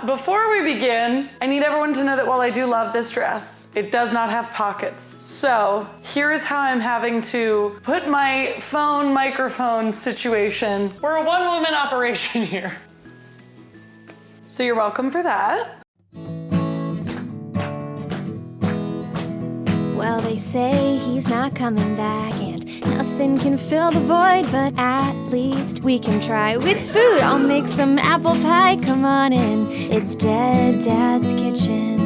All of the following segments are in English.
Before we begin, I need everyone to know that while I do love this dress, it does not have pockets. So here is how I'm having to put my phone microphone situation. We're a one-woman operation here. So you're welcome for that. Well, they say he's not coming back and nothing can fill the void, but at least we can try. With food, I'll make some apple pie. Come on in, it's Dead Dad's Kitchen.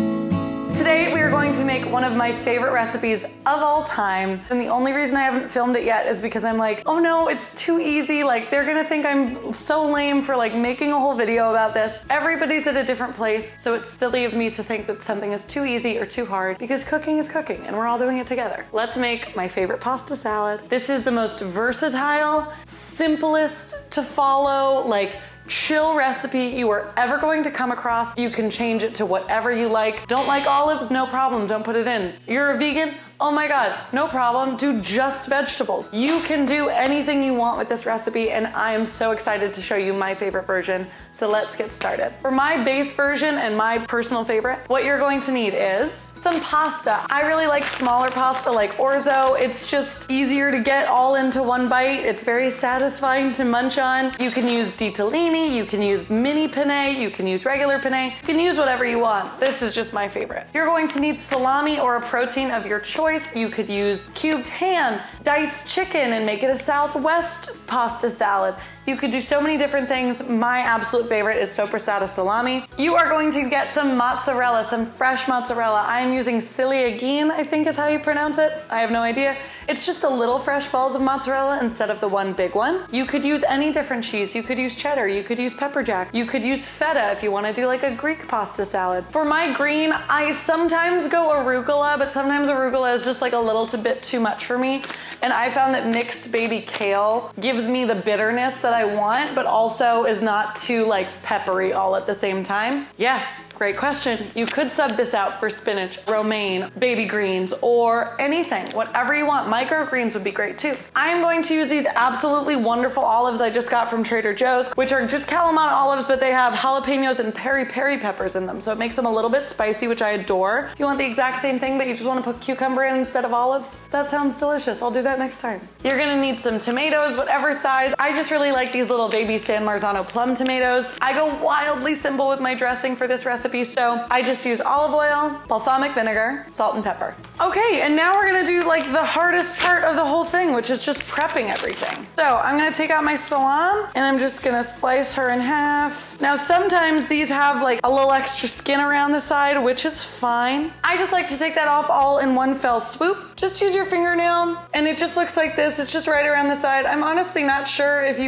Today we are going to make one of my favorite recipes of all time. And the only reason I haven't filmed it yet is because I'm like, oh no, it's too easy. Like they're gonna think I'm so lame for like making a whole video about this. Everybody's at a different place. So it's silly of me to think that something is too easy or too hard because cooking is cooking and we're all doing it together. Let's make my favorite pasta salad. This is the most versatile, simplest to follow, like chill recipe you are ever going to come across. You can change it to whatever you like. Don't like olives? No problem, don't put it in. You're a vegan? Oh my God, no problem, do just vegetables. You can do anything you want with this recipe and I am so excited to show you my favorite version. So let's get started. For my base version and my personal favorite, what you're going to need is some pasta. I really like smaller pasta like orzo. It's just easier to get all into one bite. It's very satisfying to munch on. You can use ditalini, you can use mini penne, you can use regular penne. You can use whatever you want. This is just my favorite. You're going to need salami or a protein of your choice. You could use cubed ham, diced chicken, and make it a Southwest pasta salad. You could do so many different things. My absolute favorite is sopressata salami. You are going to get some mozzarella, some fresh mozzarella. I am using ciliegine, I think is how you pronounce it. I have no idea. It's just the little fresh balls of mozzarella instead of the one big one. You could use any different cheese. You could use cheddar, you could use pepper jack, you could use feta if you want to do like a Greek pasta salad. For my green, I sometimes go arugula, but sometimes arugula is just like a little bit too much for me. And I found that mixed baby kale gives me the bitterness that I want, but also is not too like peppery all at the same time. Yes, great question. You could sub this out for spinach, romaine, baby greens, or anything, whatever you want. Microgreens would be great too. I'm going to use these absolutely wonderful olives I just got from Trader Joe's, which are just Kalamata olives, but they have jalapenos and peri peri peppers in them. So it makes them a little bit spicy, which I adore. If you want the exact same thing, but you just want to put cucumber in instead of olives, that sounds delicious. I'll do that next time. You're gonna need some tomatoes, whatever size. I just really like these little baby San Marzano plum tomatoes. I go wildly simple with my dressing for this recipe, so I just use olive oil, balsamic vinegar, salt and pepper. Okay, and now we're gonna do like the hardest part of the whole thing, which is just prepping everything. So I'm gonna take out my salami and I'm just gonna slice her in half. Now sometimes these have like a little extra skin around the side, which is fine. I just like to take that off all in one fell swoop. Just use your fingernail and it just looks like this. It's just right around the side. I'm honestly not sure if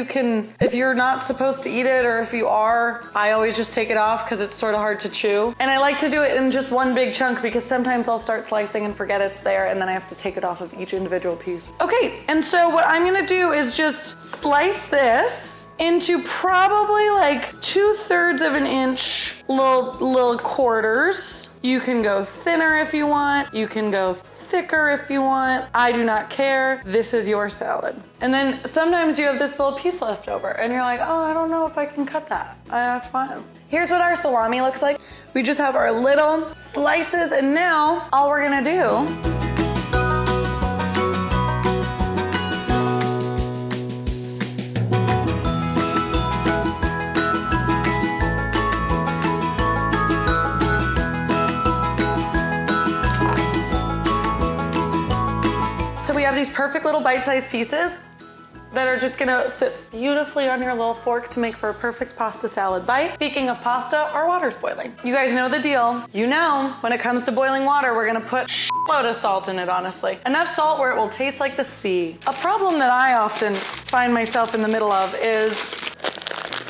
you're not supposed to eat it or if you are. I always just take it off because it's sort of hard to chew. And I like to do it in just one big chunk because sometimes I'll start slicing and forget it's there and then I have to take it off of each individual piece. Okay, and so what I'm gonna do is just slice this into probably like 2/3 of an inch little quarters. You can go thinner if you want. You can go thicker if you want. I do not care. This is your salad. And then sometimes you have this little piece left over and you're like, oh, I don't know if I can cut that. That's fine. Here's what our salami looks like. We just have our little slices and now all we're gonna do we have these perfect little bite-sized pieces that are just gonna fit beautifully on your little fork to make for a perfect pasta salad bite. Speaking of pasta, our water's boiling. You guys know the deal. You know, when it comes to boiling water, we're gonna put a load of salt in it, honestly. Enough salt where it will taste like the sea. A problem that I often find myself in the middle of is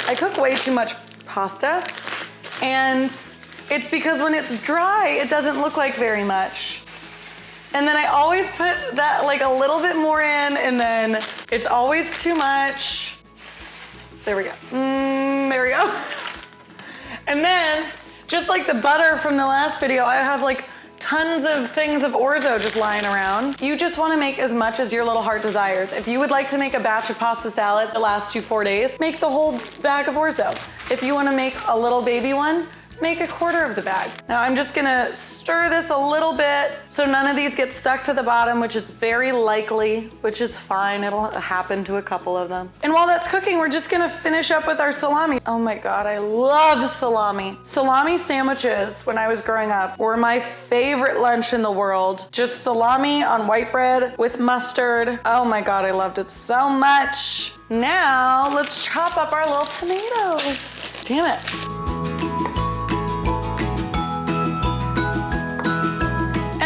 I cook way too much pasta, and it's because when it's dry, it doesn't look like very much. And then I always put that like a little bit more in and then it's always too much. There we go. There we go. And then just like the butter from the last video, I have like tons of things of orzo just lying around. You just want to make as much as your little heart desires. If you would like to make a batch of pasta salad that lasts you 4 days, make the whole bag of orzo. If you want to make a little baby one, make a quarter of the bag. Now I'm just gonna stir this a little bit so none of these get stuck to the bottom, which is very likely, which is fine. It'll happen to a couple of them. And while that's cooking, we're just gonna finish up with our salami. Oh my God, I love salami. Salami sandwiches when I was growing up were my favorite lunch in the world. Just salami on white bread with mustard. Oh my God, I loved it so much. Now let's chop up our little tomatoes. Damn it.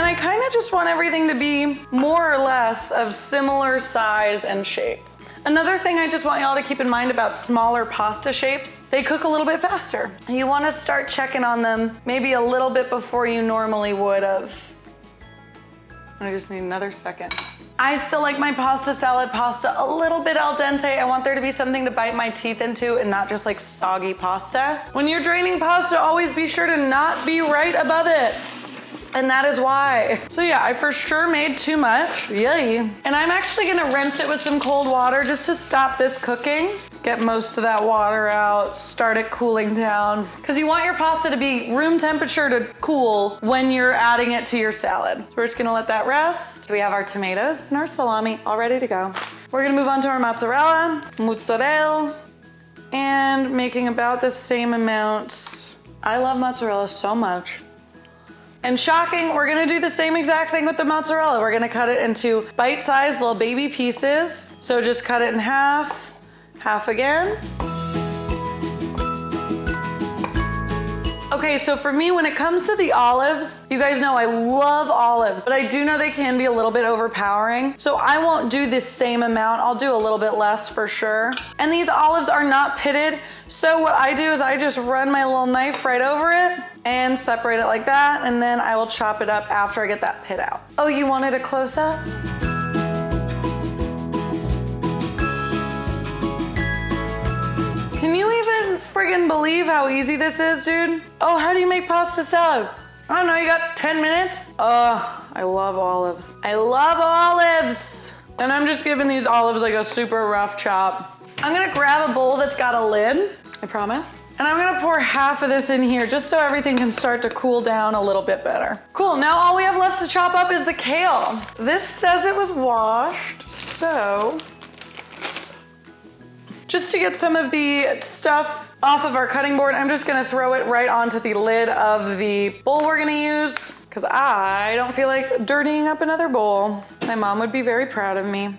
I kind of just want everything to be more or less of similar size and shape. Another thing I just want y'all to keep in mind about smaller pasta shapes, they cook a little bit faster. You want to start checking on them maybe a little bit before you normally would have. I just need another second. I still like my pasta salad pasta a little bit al dente. I want there to be something to bite my teeth into and not just like soggy pasta. When you're draining pasta, always be sure to not be right above it. And that is why. So yeah, I for sure made too much. Yay. And I'm actually gonna rinse it with some cold water just to stop this cooking. Get most of that water out, start it cooling down. Because you want your pasta to be room temperature to cool when you're adding it to your salad. So we're just gonna let that rest. So we have our tomatoes and our salami all ready to go. We're gonna move on to our mozzarella, and making about the same amount. I love mozzarella so much. And shocking, we're gonna do the same exact thing with the mozzarella. We're gonna cut it into bite-sized little baby pieces. So just cut it in half, half again. Okay, so for me, when it comes to the olives, you guys know I love olives, but I do know they can be a little bit overpowering. So I won't do the same amount. I'll do a little bit less for sure. And these olives are not pitted. So what I do is I just run my little knife right over it and separate it like that. And then I will chop it up after I get that pit out. Oh, you wanted a close up? Can you even friggin' believe how easy this is, dude? Oh, how do you make pasta salad? I don't know, you got 10 minutes? Oh, I love olives. I love olives! And I'm just giving these olives like a super rough chop. I'm gonna grab a bowl that's got a lid, I promise. And I'm gonna pour half of this in here just so everything can start to cool down a little bit better. Cool, now all we have left to chop up is the kale. This says it was washed, so just to get some of the stuff off of our cutting board, I'm just gonna throw it right onto the lid of the bowl we're gonna use because I don't feel like dirtying up another bowl. My mom would be very proud of me.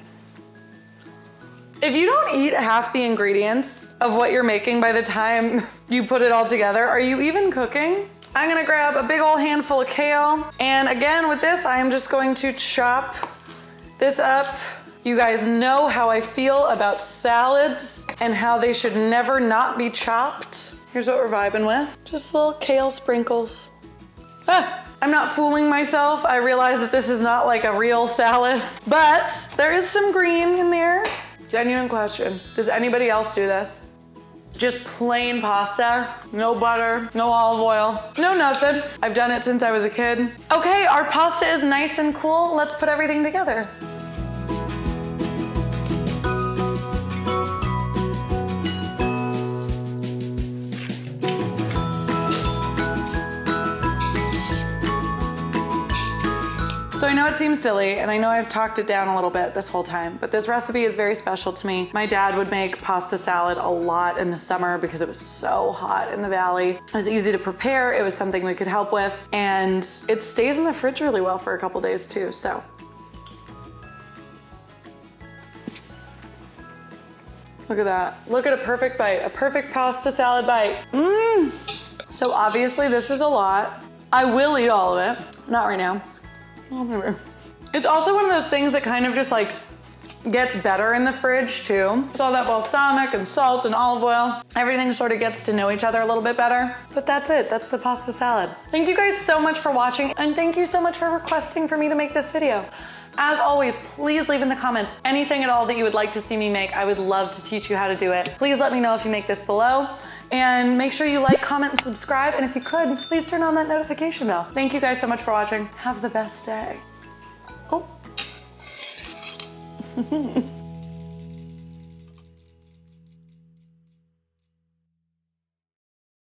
If you don't eat half the ingredients of what you're making by the time you put it all together, are you even cooking? I'm gonna grab a big old handful of kale. And again, with this, I am just going to chop this up. You guys know how I feel about salads and how they should never not be chopped. Here's what we're vibing with. Just little kale sprinkles. I'm not fooling myself. I realize that this is not like a real salad, but there is some green in there. Genuine question. Does anybody else do this? Just plain pasta, no butter, no olive oil, no nothing. I've done it since I was a kid. Okay, our pasta is nice and cool. Let's put everything together. So I know it seems silly, and I know I've talked it down a little bit this whole time, but this recipe is very special to me. My dad would make pasta salad a lot in the summer because it was so hot in the valley. It was easy to prepare, it was something we could help with, and it stays in the fridge really well for a couple days too, so. Look at that. Look at a perfect bite, a perfect pasta salad bite. Mmm. So obviously this is a lot. I will eat all of it, not right now. It's also one of those things that kind of just like gets better in the fridge too. It's all that balsamic and salt and olive oil. Everything sort of gets to know each other a little bit better. But that's it, that's the pasta salad. Thank you guys so much for watching, and thank you so much for requesting for me to make this video. As always, please leave in the comments anything at all that you would like to see me make. I would love to teach you how to do it. Please let me know if you make this below. And make sure you like, comment, and subscribe. And if you could, please turn on that notification bell. Thank you guys so much for watching. Have the best day. Oh.